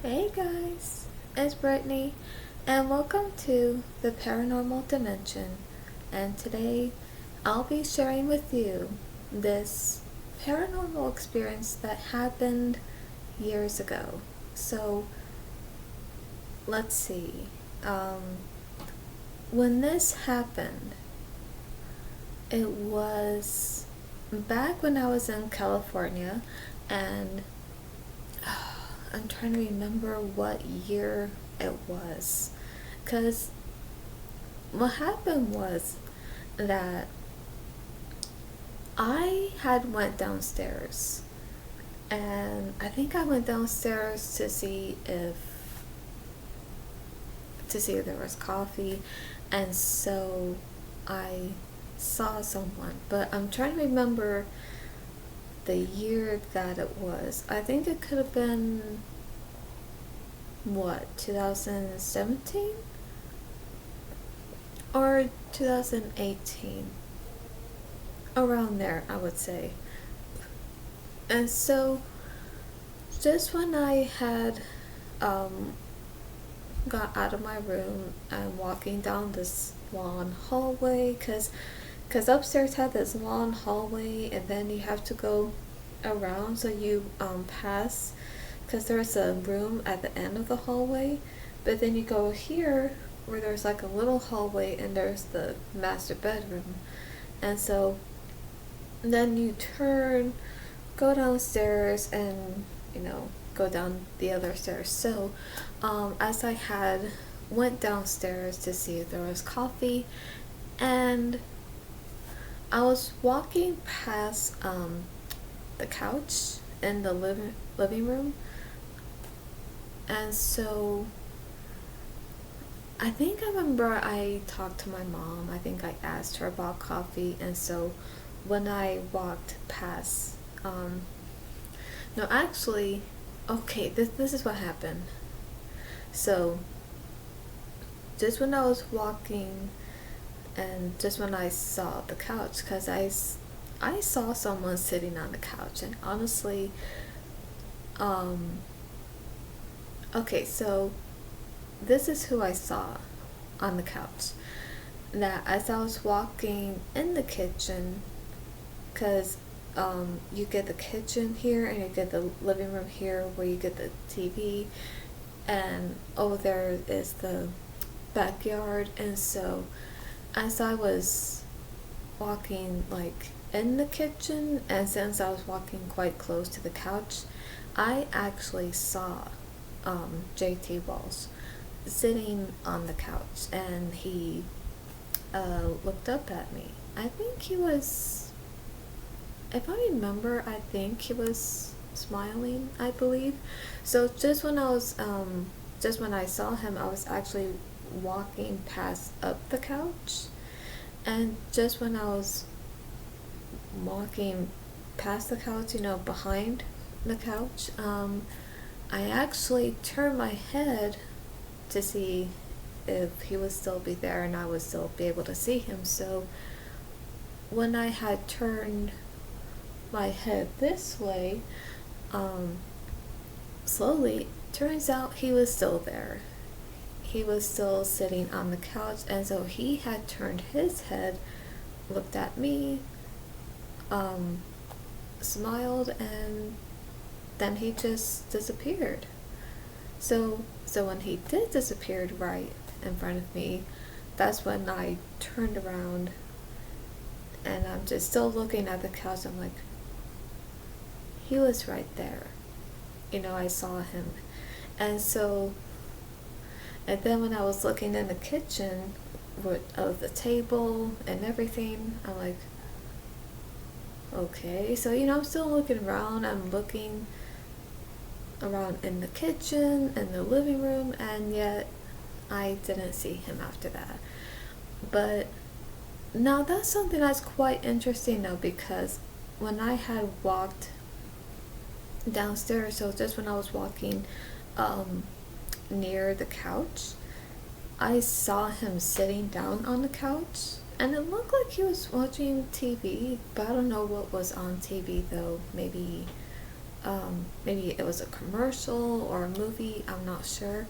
Hey guys, it's Brittany, and welcome to the Paranormal Dimension. And today I'll be sharing with you this paranormal experience that happened years ago. So let's see. When this happened, it was back when I was in California, and I'm trying to remember what year it was. Because what happened was that I had went downstairs. And I think I went downstairs to see if there was coffee. And so I saw someone. But I'm trying to remember the year that it was. I think it could have been, 2017 or 2018, around there, I would say. And so just when I had got out of my room and walking down this long hallway, because upstairs had this long hallway, and then you have to go around, so you pass, because there's a room at the end of the hallway, but then you go here where there's like a little hallway and there's the master bedroom. And so then you turn, go downstairs, and go down the other stairs. So as I had went downstairs to see if there was coffee, and I was walking past the couch in the living room, and so I think I remember I talked to my mom. I think I asked her about coffee, and so when I walked past, no, actually, okay, this is what happened. So just when I was walking, and just when I saw the couch, because I saw someone sitting on the couch, and honestly, okay, so this is who I saw on the couch. That as I was walking in the kitchen, because you get the kitchen here and you get the living room here where you get the TV, and over there is the backyard. And so as I was walking like in the kitchen, and since I was walking quite close to the couch, I actually saw JT Walsh sitting on the couch, and he looked up at me. I think he was, if I remember, I think he was smiling, I believe. So just when I saw him, I was actually walking past up the couch, and just when I was walking past the couch, behind the couch, I actually turned my head to see if he would still be there and I would still be able to see him. So when I had turned my head this way, slowly, turns out he was still there. He was still sitting on the couch, and so he had turned his head, looked at me, smiled, and then he just disappeared. So when he did disappear right in front of me, that's when I turned around, and I'm just still looking at the couch. I'm like, he was right there. I saw him. And then when I was looking in the kitchen of the table and everything, I'm like, okay. So, I'm still looking around. I'm looking around in the kitchen, in the living room, and yet I didn't see him after that. But now that's something that's quite interesting though, because when I had walked downstairs, so just when I was walking near the couch, I saw him sitting down on the couch, and it looked like he was watching TV, but I don't know what was on TV though. Maybe maybe it was a commercial or a movie, I'm not sure.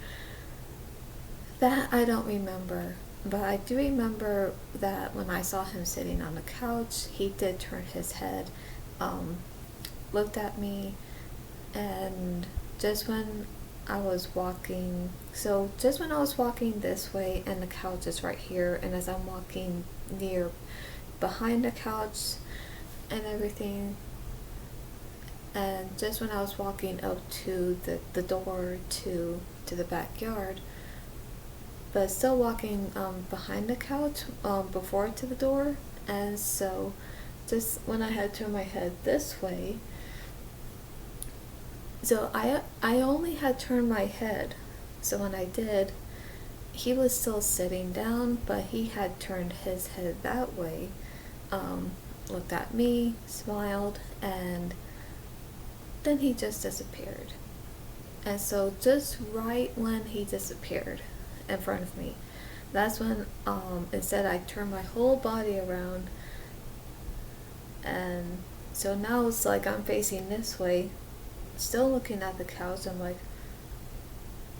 That I don't remember. But I do remember that when I saw him sitting on the couch, he did turn his head, um, looked at me, and just when I was walking, so just when I was walking this way, and the couch is right here, and as I'm walking near behind the couch and everything, and just when I was walking up to the door to the backyard, but still walking behind the couch before to the door, and so just when I had turned my head this way, so I only had turned my head, so when I did, he was still sitting down, but he had turned his head that way, looked at me, smiled, and then he just disappeared. And so just right when he disappeared in front of me, that's when instead I turned my whole body around, and so now it's like I'm facing this way, still looking at the couch. I'm like,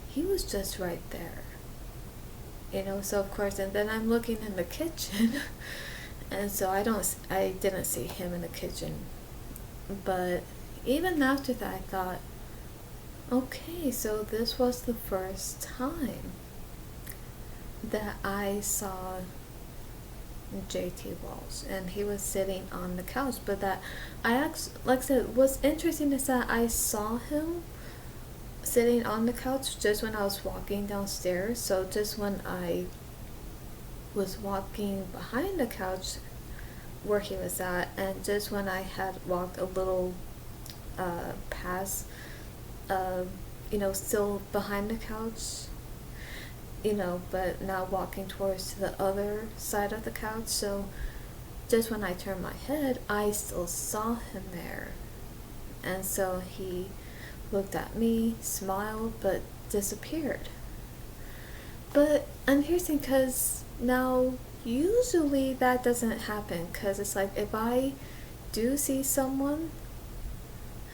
he was just right there, so of course, and then I'm looking in the kitchen and so I didn't see him in the kitchen. But even after that, I thought, okay, so this was the first time that I saw JT Walsh, and he was sitting on the couch. But that I actually, like I said, what's interesting is that I saw him sitting on the couch just when I was walking downstairs. So just when I was walking behind the couch where he was at, and just when I had walked a little past, still behind the couch, but now walking towards the other side of the couch. So just when I turned my head, I still saw him there. And so he looked at me, smiled, but disappeared. But I'm here's the thing, because now usually that doesn't happen, because it's like if I do see someone,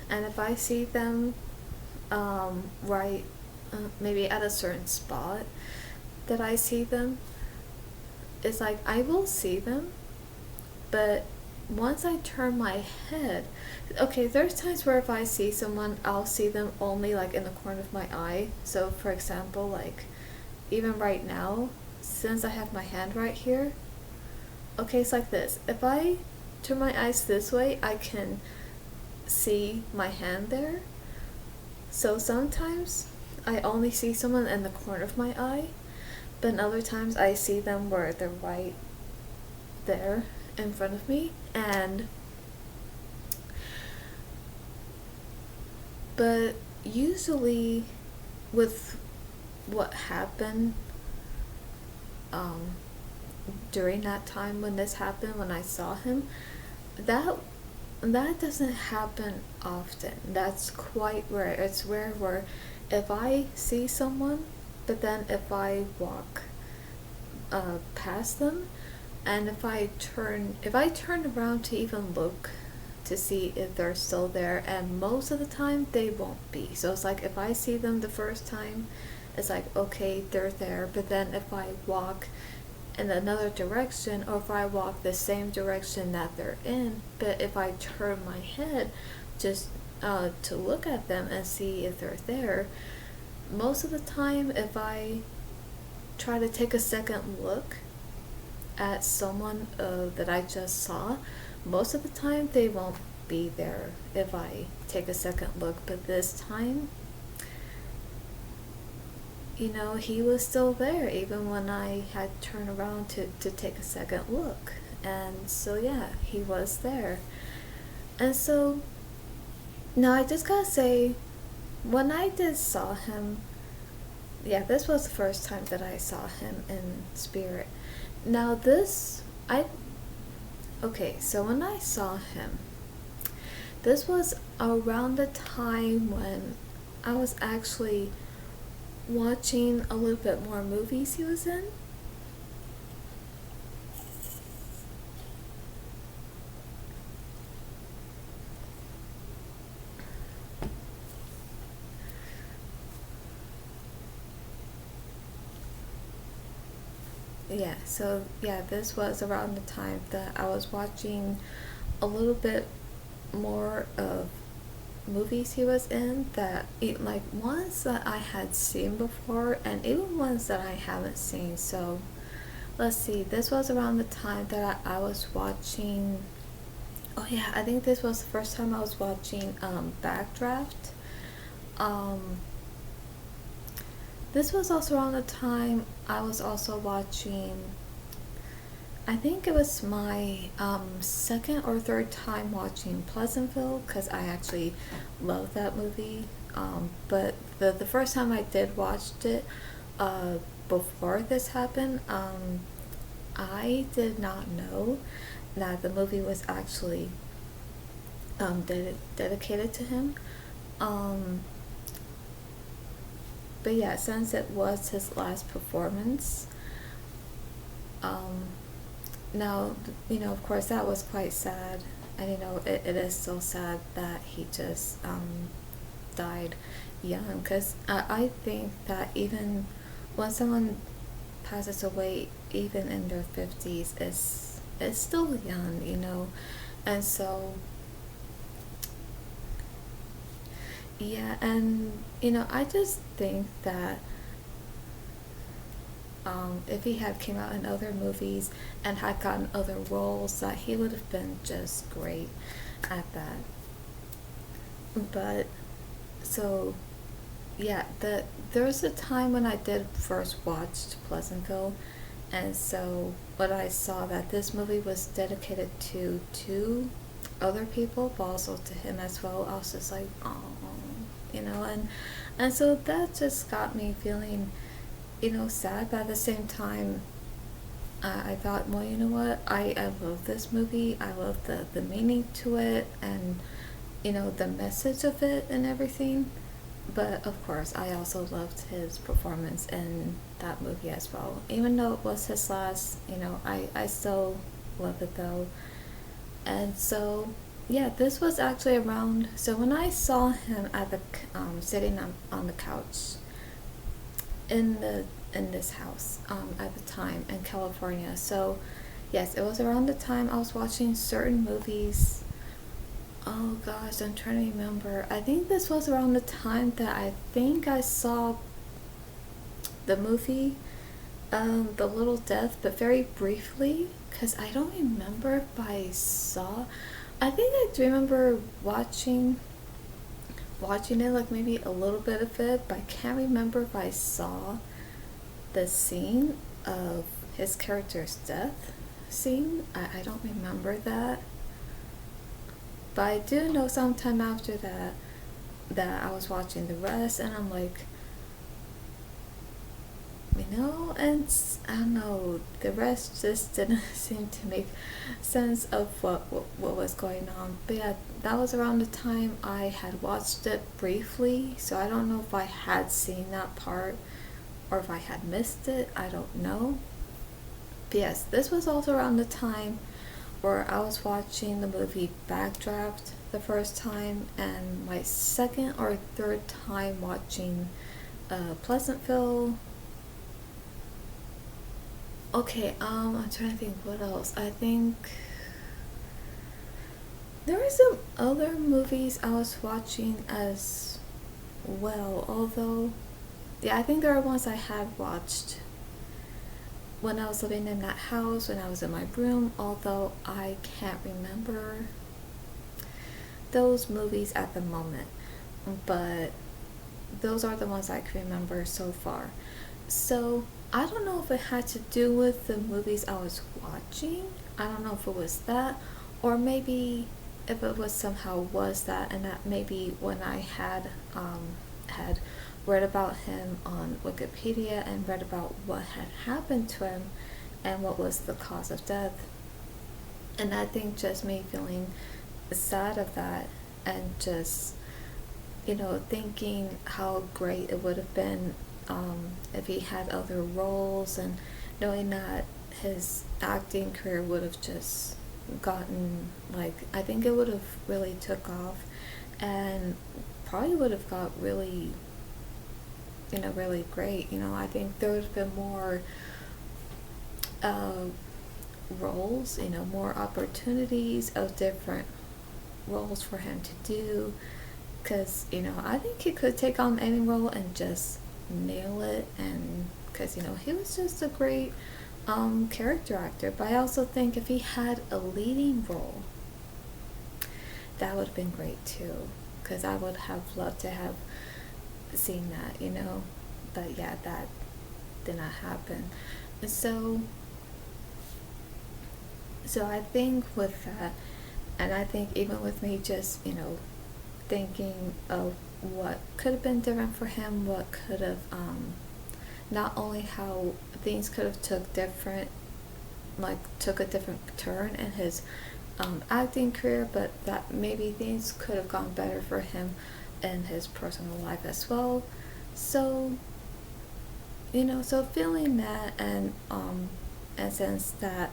and if I see them right maybe at a certain spot that I see them, it's like I will see them, but once I turn my head, okay, there's times where if I see someone, I'll see them only like in the corner of my eye. So for example, like even right now, since I have my hand right here, okay, it's like this. If I turn my eyes this way, I can see my hand there. So sometimes I only see someone in the corner of my eye, but other times I see them where they're right there in front of me. But usually with what happened during that time when this happened, when I saw him, that doesn't happen often. That's quite rare. It's rare where if I see someone, but then if I walk past them, and if I turn around to even look to see if they're still there, and most of the time they won't be. So it's like if I see them the first time, it's like, okay, they're there. But then if I walk in another direction, or if I walk the same direction that they're in, but if I turn my head just to look at them and see if they're there, most of the time if I try to take a second look at someone that I just saw, most of the time they won't be there if I take a second look. But this time, he was still there even when I had turned around to take a second look. And so yeah, he was there. And so now I just gotta say, when I did saw him, yeah, this was the first time that I saw him in spirit. Now okay, so when I saw him, this was around the time when I was actually watching a little bit more movies he was in. yeah, so yeah, this was around the time that I was watching a little bit more of movies he was in, that like ones that I had seen before and even ones that I haven't seen. So let's see, this was around the time that I was watching. Oh yeah, I think this was the first time I was watching Backdraft. Um, this was also around the time I was also watching. I think it was my second or third time watching Pleasantville, because I actually love that movie. But the first time I did watched it, uh, before this happened, I did not know that the movie was actually dedicated to him. Um, but yeah, since it was his last performance, um, now, of course, that was quite sad. And, it is so sad that he just died young. Because I think that even when someone passes away, even in their 50s, it's still young. And so, yeah, and, I just think that if he had came out in other movies and had gotten other roles, that he would have been just great at that. But so yeah, there was a time when I did first watch Pleasantville, and so when I saw that this movie was dedicated to two other people, but also to him as well, I was just like, oh, and so that just got me feeling sad, but at the same time, I thought, well, you know what? I love this movie. I love the meaning to it, and the message of it and everything. But of course, I also loved his performance in that movie as well. Even though it was his last, I still love it though. And so, yeah, this was actually around. So when I saw him at the sitting on the couch in this house at the time in California. So yes, it was around the time I was watching certain movies. Oh gosh, I'm trying to remember. I think this was around the time that I think I saw the movie The Little Death, but very briefly, because I don't remember if I saw. I think I do remember watching it, like maybe a little bit of it, but I can't remember if I saw the scene of his character's death scene. I don't remember that. But I do know sometime after that I was watching the rest, and I'm like, and I don't know, the rest just didn't seem to make sense of what was going on. But yeah, that was around the time I had watched it briefly, so I don't know if I had seen that part or if I had missed it. I don't know. But yes, this was also around the time where I was watching the movie Backdraft the first time, and my second or third time watching Pleasantville. Okay, I'm trying to think what else. I think there were some other movies I was watching as well, although, yeah, I think there are ones I had watched when I was living in that house, when I was in my room, although I can't remember those movies at the moment. But those are the ones I can remember so far. So I don't know if it had to do with the movies I was watching. I don't know if it was that, or maybe if it was somehow was that, and that maybe when I had read about him on Wikipedia and read about what had happened to him and what was the cause of death, and I think just me feeling sad of that, and just thinking how great it would have been if he had other roles, and knowing that his acting career would have just gotten, like, I think it would have really took off, and probably would have got really really great. I think there would have been more uh, roles, more opportunities of different roles for him to do. Because, I think he could take on any role and just nail it. And because, he was just a great character actor. But I also think if he had a leading role, that would have been great too. Because I would have loved to have seen that. But yeah, that did not happen. So I think with that, and I think even with me just, thinking of what could have been different for him, what could have, not only how things could have took a different turn in his acting career, but that maybe things could have gone better for him in his personal life as well. So, so feeling that, and since that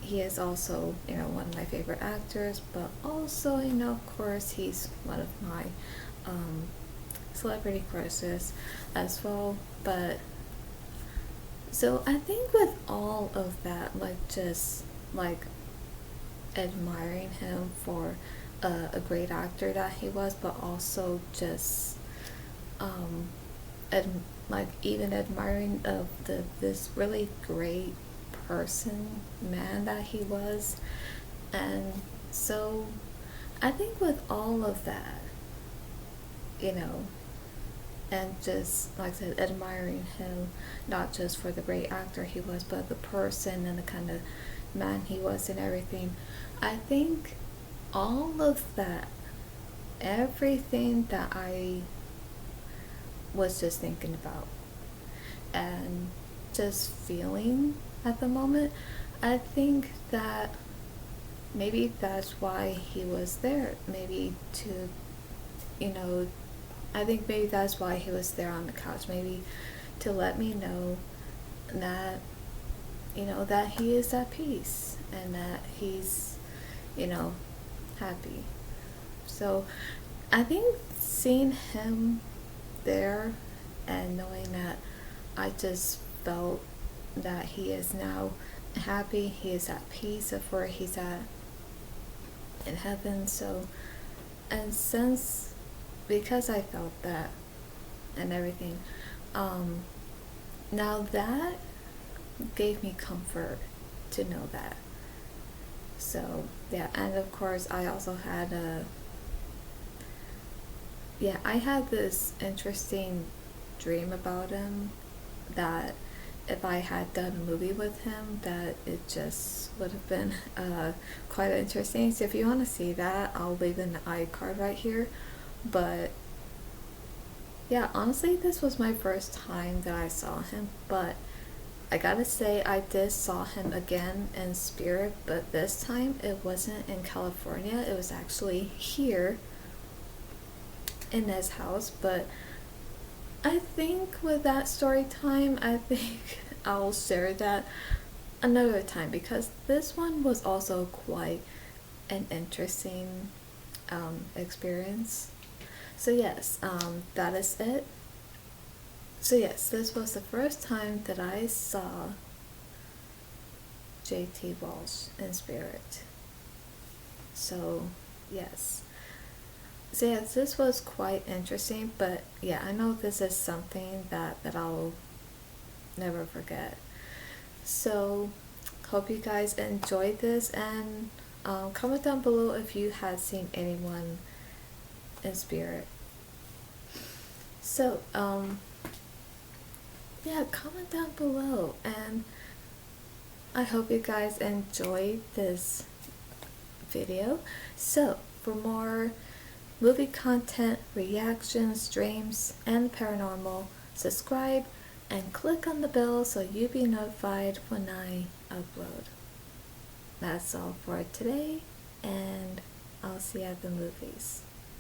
he is also, one of my favorite actors, but also, of course, he's one of my celebrity crushes as well. But so I think with all of that, just admiring him for a great actor that he was, but also just even admiring of this really great man that he was. And so I think with all of that, and just like I said, admiring him not just for the great actor he was, but the person and the kind of man he was and everything, I think all of that, everything that I was just thinking about and just feeling at the moment, I think that maybe that's why he was there. Maybe to, I think maybe that's why he was there on the couch. Maybe to let me know that, that he is at peace and that he's, happy. So I think seeing him there and knowing that, I just felt that he is now happy, he is at peace of where he's at in heaven. So, and because I felt that and everything, now that gave me comfort to know that. So yeah, and of course I also had I had this interesting dream about him, that if I had done a movie with him, that it just would have been quite interesting. So if you want to see that, I'll leave an iCard right here. But yeah, honestly, this was my first time that I saw him, but I gotta say, I did saw him again in spirit, but this time it wasn't in California, it was actually here in his house. But I think with that story time, I think I'll share that another time, because this one was also quite an interesting experience. So yes, that is it. So yes, this was the first time that I saw JT Walsh in spirit. So yes. So yes, this was quite interesting, but yeah, I know this is something that I'll never forget. So hope you guys enjoyed this, and comment down below if you had seen anyone in spirit. So yeah, comment down below, and I hope you guys enjoyed this video. So for more movie content, reactions, dreams, and paranormal, subscribe and click on the bell so you'll be notified when I upload. That's all for today, and I'll see you at the movies.